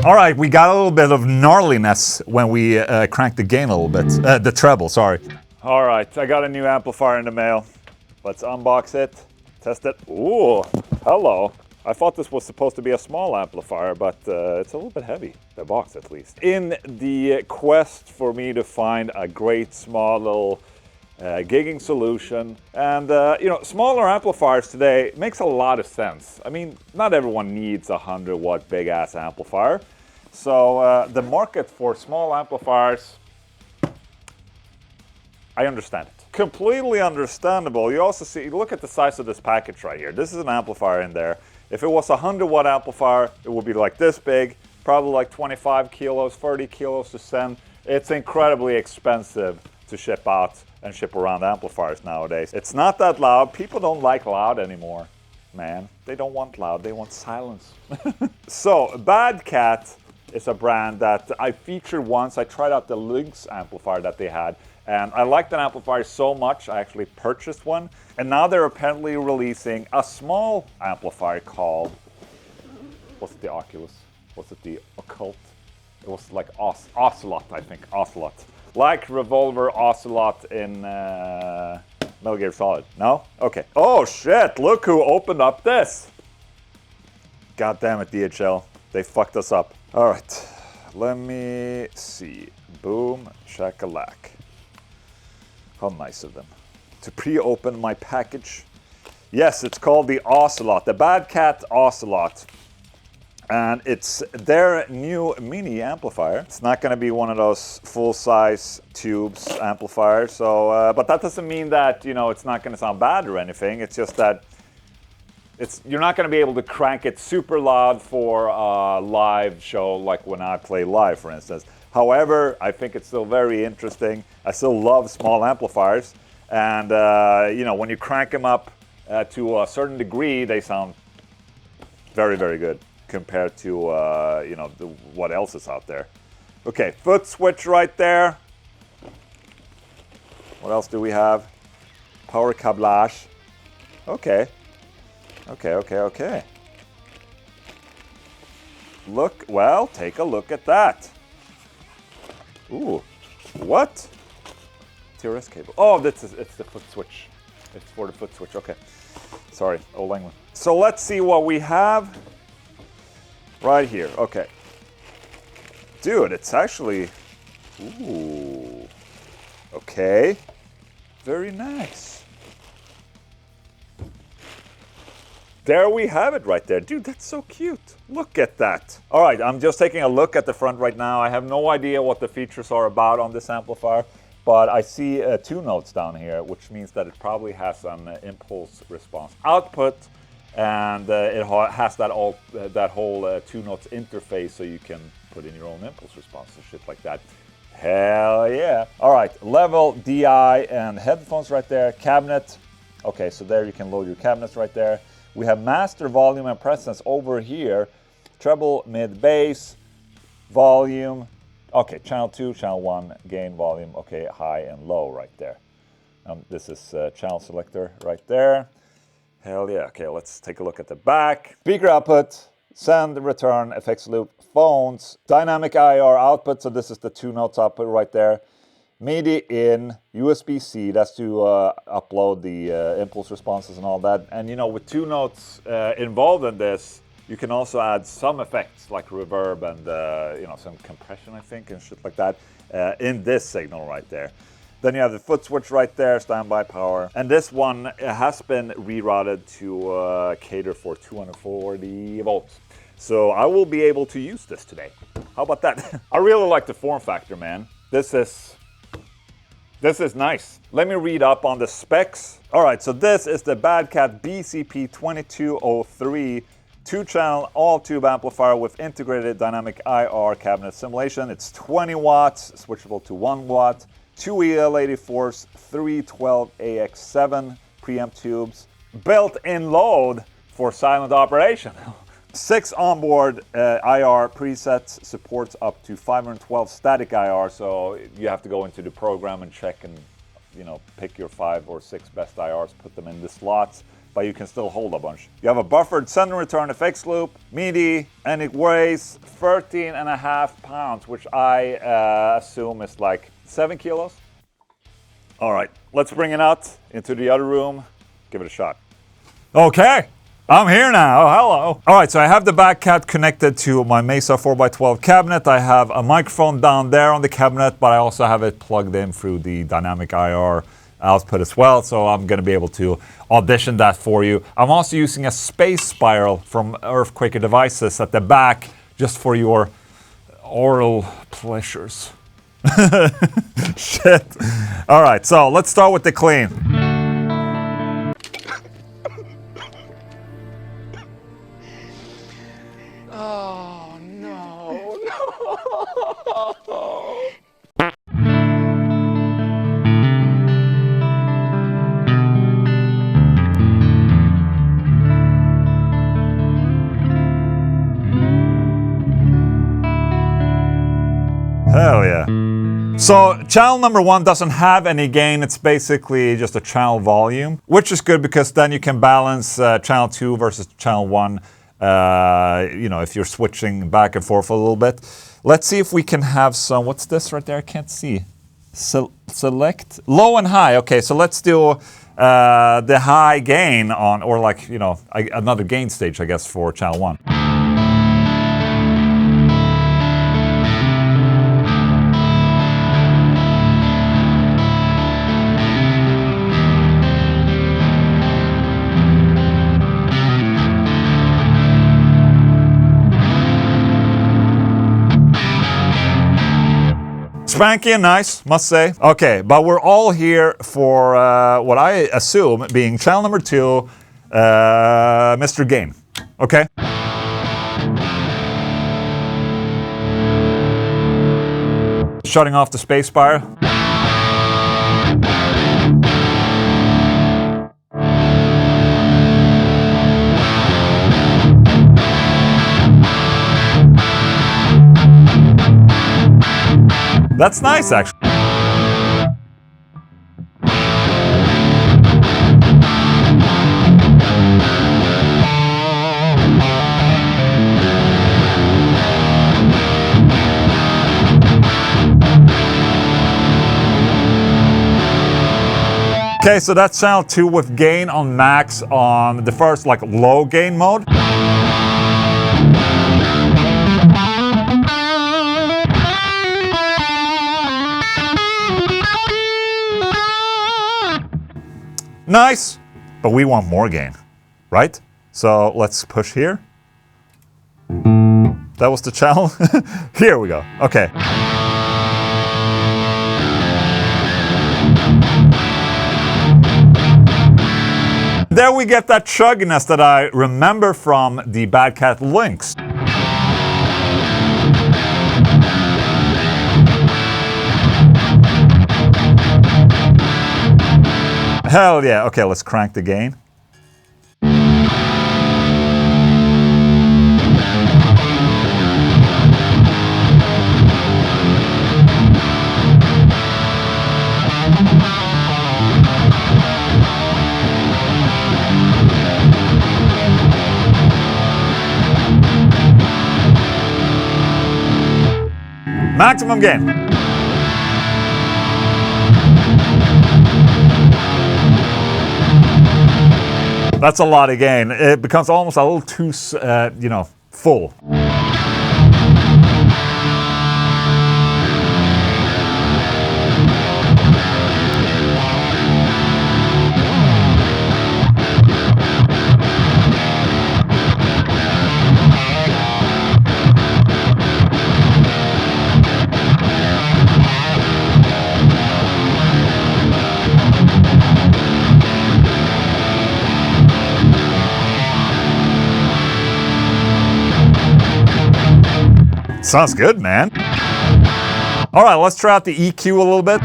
All right, we got a little bit of gnarliness when we cranked the gain a little bit. The treble, sorry. All right, I got a new amplifier in the mail. Let's unbox it, test it. Ooh, hello. I thought this was supposed to be a small amplifier, but it's a little bit heavy, the box at least. In the quest for me to find a great small little gigging solution, and you know, smaller amplifiers today makes a lot of sense. I mean, not everyone needs a 100-watt big-ass amplifier. So the market for small amplifiers, I understand it. Completely understandable. You also see, look at the size of this package right here. This is an amplifier in there. If it was a 100-watt amplifier, it would be like this big, probably like 25 kilos, 30 kilos to send. It's incredibly expensive to ship out and ship around amplifiers nowadays. It's not that loud. People don't like loud anymore, man. They don't want loud, they want silence. So, Bad Cat is a brand that I featured once. I tried out the Lynx amplifier that they had, and I liked that amplifier so much, I actually purchased one. And now they're apparently releasing a small amplifier called, what's it, the Oculus? Was it the Occult? It was like Ocelot, I think, Ocelot. Like Revolver Ocelot in Metal Gear Solid. No? Okay. Oh shit, look who opened up this. God damn it, DHL. They fucked us up. All right, let me see. Boom, shakalak. How nice of them. To pre-open my package. Yes, it's called the Ocelot, the Bad Cat Ocelot. And it's their new mini amplifier. It's not going to be one of those full-size tubes amplifiers. So, but that doesn't mean that, you know, it's not going to sound bad or anything. It's just that you're not going to be able to crank it super loud for a live show, like when I play live, for instance. However, I think it's still very interesting. I still love small amplifiers, and you know, when you crank them up to a certain degree, they sound very, very good compared to you know, what else is out there. Okay, foot switch right there. What else do we have? Power cablage. Okay. Okay. Look, well, take a look at that. Ooh, what? TRS cable. Oh, it's the foot switch. It's for the foot switch, okay. Sorry, old Englund. So let's see what we have right here, okay. Dude, it's actually, ooh, okay. Very nice. There we have it right there. Dude, that's so cute. Look at that. All right, I'm just taking a look at the front right now. I have no idea what the features are about on this amplifier, but I see 2 notes down here, which means that it probably has an impulse response output, and it has that whole 2 notes interface, so you can put in your own impulse response and shit like that. Hell yeah. All right, level, DI, and headphones right there. Cabinet. Okay, so there you can load your cabinets right there. We have master, volume, and presence over here. Treble, mid, bass, volume. Okay, channel 2, channel 1, gain, volume. Okay, high and low right there. This is channel selector right there. Hell yeah. Okay, let's take a look at the back. Speaker output, send, return, effects loop, phones, dynamic IR output. So this is the 2 notes output right there. MIDI in, USB-C, that's to upload the impulse responses and all that. And you know, with 2 notes involved in this, you can also add some effects like reverb and you know, some compression, I think, and shit like that in this signal right there. Then you have the foot switch right there, standby power. And this one has been rerouted to cater for 240 volts. So I will be able to use this today. How about that? I really like the form factor, man. This is nice. Let me read up on the specs. All right, so this is the Bad Cat BCP2203 2-channel all-tube amplifier with integrated dynamic IR cabinet simulation. It's 20 watts, switchable to 1 watt, 2 EL84s, 312AX7 preamp tubes, built-in load for silent operation. 6 onboard IR presets, supports up to 512 static IR, so you have to go into the program and check and, you know, pick your 5 or 6 best IRs, put them in the slots. but you can still hold a bunch. You have a buffered send and return FX loop, MIDI, and it weighs 13.5 pounds, which I assume is like 7 kilos. All right, let's bring it out into the other room, give it a shot. Okay, I'm here now. Oh, hello. All right, so I have the back cat connected to my Mesa 4x12 cabinet. I have a microphone down there on the cabinet, but I also have it plugged in through the dynamic IR output as well, so I'm going to be able to audition that for you. I'm also using a space spiral from Earthquaker Devices at the back just for your oral pleasures. Shit. All right, so let's start with the clean. Oh, no, no. Hell yeah. So channel number 1 doesn't have any gain, it's basically just a channel volume, which is good because then you can balance channel 2 versus channel 1, you know, if you're switching back and forth a little bit. Let's see if we can have some, what's this right there? I can't see. Select low and high. Okay, so let's do the high gain on, or like, you know, another gain stage, I guess, for channel 1. Spanky and nice, must say. Okay, but we're all here for what I assume being channel number 2, Mr. Gain. Okay? Shutting off the spacebar. That's nice, actually. Okay, so that's channel 2 with gain on max on the first, like, low gain mode. Nice, but we want more gain, right? So let's push here. That was the channel. Here we go. Okay. There we get that chugginess that I remember from the Bad Cat Lynx. Hell yeah. Okay, let's crank the gain. Maximum gain. That's a lot of gain. It becomes almost a little too, you know, full. Sounds good, man. All right, let's try out the EQ a little bit.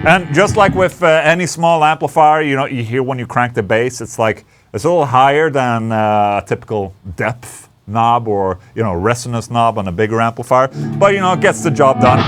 And just like with any small amplifier, you know, you hear when you crank the bass, it's like it's a little higher than a typical depth knob or, you know, resonance knob on a bigger amplifier. But, you know, it gets the job done.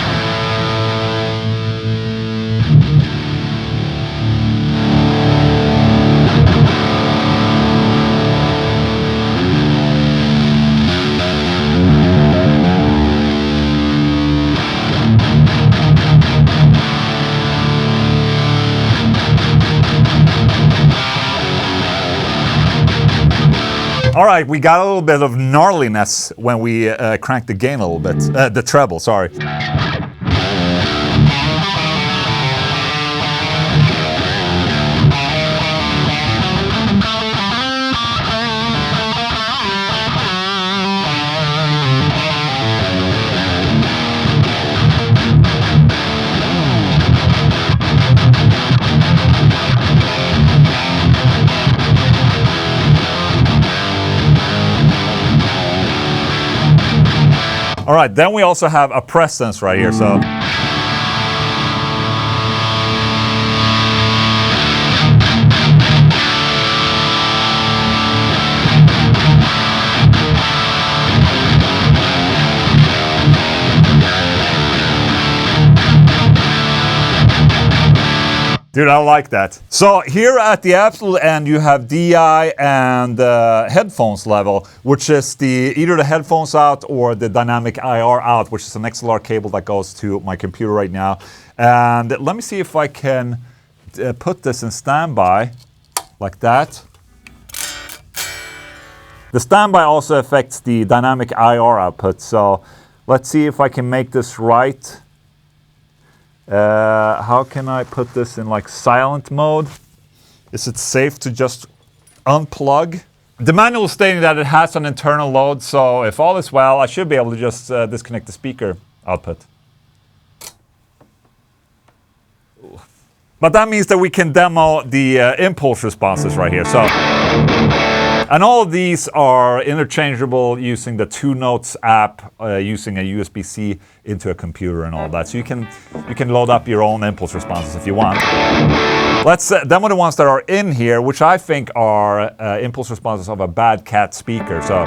All right, we got a little bit of gnarliness when we cranked the gain a little bit, the treble, sorry. All right, then we also have a presence right here, so. Dude, I like that. So here at the absolute end, you have DI and headphones level, which is either the headphones out or the dynamic IR out, which is an XLR cable that goes to my computer right now. And let me see if I can put this in standby like that. The standby also affects the dynamic IR output. So let's see if I can make this right. How can I put this in like silent mode? Is it safe to just unplug? The manual is stating that it has an internal load, so if all is well, I should be able to just disconnect the speaker output. But that means that we can demo the impulse responses right here. So, and all of these are interchangeable using the 2Notes app, using a USB-C into a computer and all that. So you can load up your own impulse responses if you want. Let's demo the ones that are in here, which I think are impulse responses of a bad Cat speaker. So.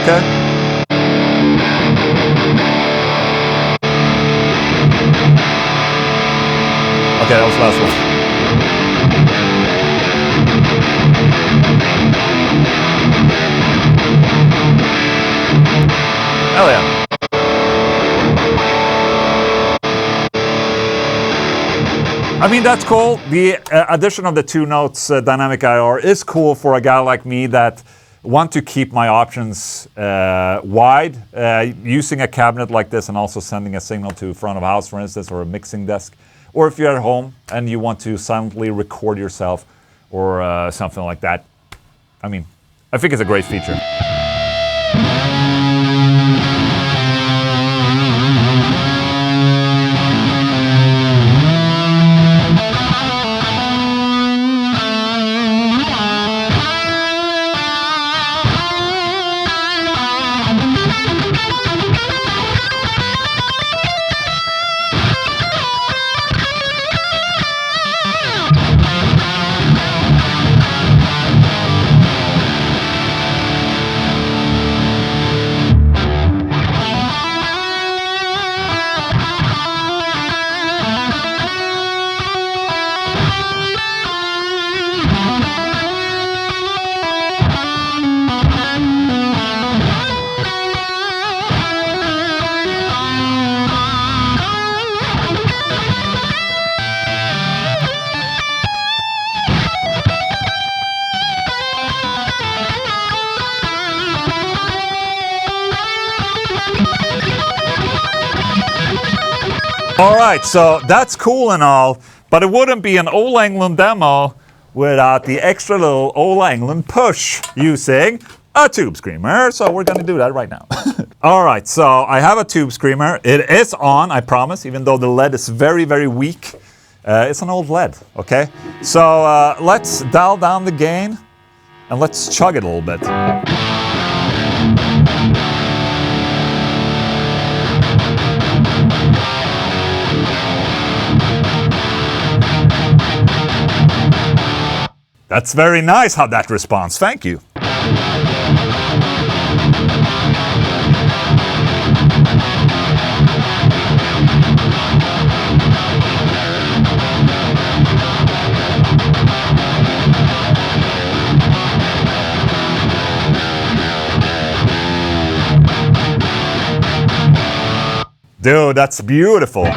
Okay. Okay, that was the last one. Hell yeah. I mean, that's cool. The addition of the 2Notes dynamic IR is cool for a guy like me that want to keep my options wide, using a cabinet like this and also sending a signal to front of house, for instance, or a mixing desk. Or if you're at home and you want to silently record yourself or something like that. I mean, I think it's a great feature. All right, so that's cool and all, but it wouldn't be an old Englund demo without the extra little old Englund push using a tube screamer. So we're gonna do that right now. All right, so I have a tube screamer. It is on, I promise, even though the LED is very, very weak. It's an old LED, okay? So let's dial down the gain and let's chug it a little bit. That's very nice how that responds. Thank you. Dude, that's beautiful.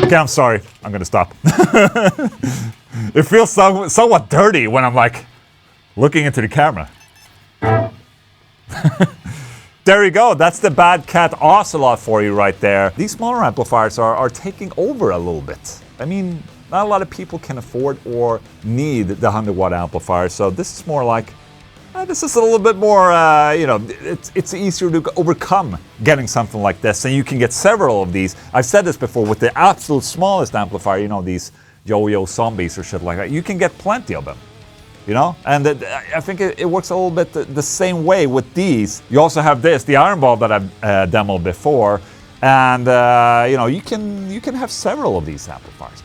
Okay, I'm sorry. I'm gonna stop. It feels somewhat dirty when I'm like looking into the camera. There you go. That's the Bad Cat Ocelot for you right there. These smaller amplifiers are taking over a little bit. I mean, not a lot of people can afford or need the 100-watt amplifier, so this is more like this is a little bit more, you know, it's easier to overcome getting something like this, and you can get several of these. I've said this before, with the absolute smallest amplifier, you know, these yo-yo zombies or shit like that, you can get plenty of them, you know? And I think it works a little bit the same way with these. You also have this, the iron ball that I've demoed before, and, you know, you can have several of these amplifiers,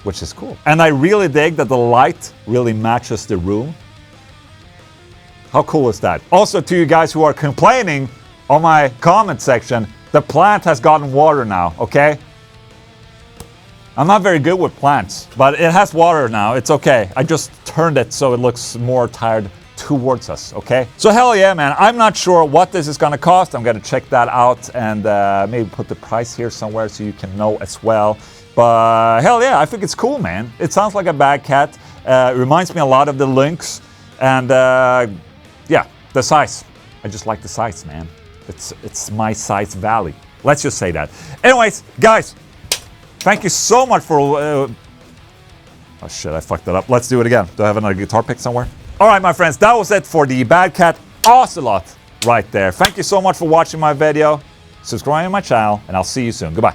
which is cool. And I really dig that the light really matches the room. How cool is that? Also, to you guys who are complaining on my comment section, the plant has gotten water now, okay? I'm not very good with plants, but it has water now. It's okay. I just turned it so it looks more tired towards us, okay? So hell yeah, man. I'm not sure what this is gonna cost. I'm gonna check that out and maybe put the price here somewhere so you can know as well. But hell yeah, I think it's cool, man. It sounds like a Bad Cat. It reminds me a lot of the Lynx. And yeah, the size. I just like the size, man. It's my size valley. Let's just say that. Anyways, guys, thank you so much for... oh shit, I fucked it up. Let's do it again. Do I have another guitar pick somewhere? All right, my friends, that was it for the Bad Cat Ocelot right there. Thank you so much for watching my video. Subscribe to my channel, and I'll see you soon. Goodbye.